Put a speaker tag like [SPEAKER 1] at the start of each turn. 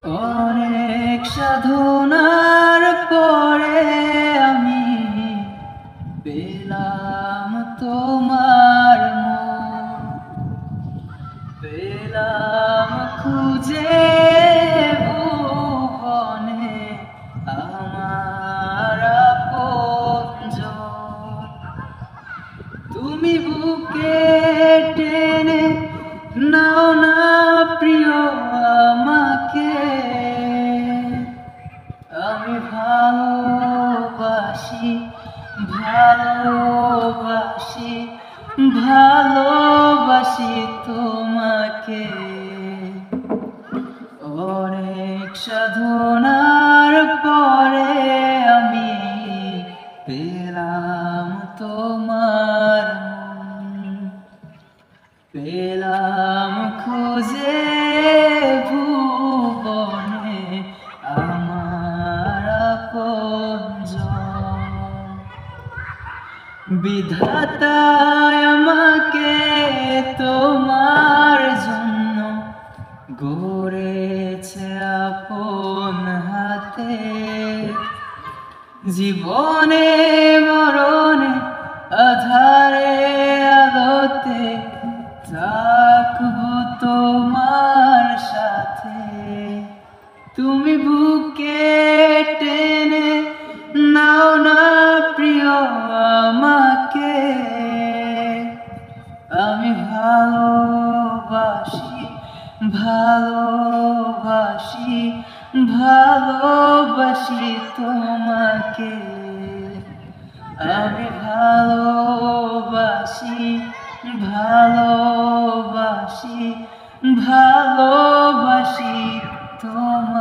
[SPEAKER 1] অনেক সাধনার পরে আমি পেলাম তোমার মন, পেলাম খুঁজে ভুবনে আমার আপনজন। তুমি বুকে টেনে নাও না প্রিয় আমাকে, আমি ভালোবাসি ভালোবাসি ভালোবাসি তোমাকে। অনেক সাধনার পরে আমি পেলাম তোমার মন, পেলাম খুঁজে ভুবনে আমার আপনজন। বিধাতা আমাকে তোমার জন্য গড়েছে আপন হাতে, জীবনে মরণে আধারে আলোতে থাকবো তোমার সাথে। তুমি বুকে টেনে নাও না প্রিয় আমাকে, আমি ভালোবাসি ভালোবাসি ভালোবাসি তোমাকে। আমি ভালোবাসি ভালোবাসি ভালোবাসি তোমাকে।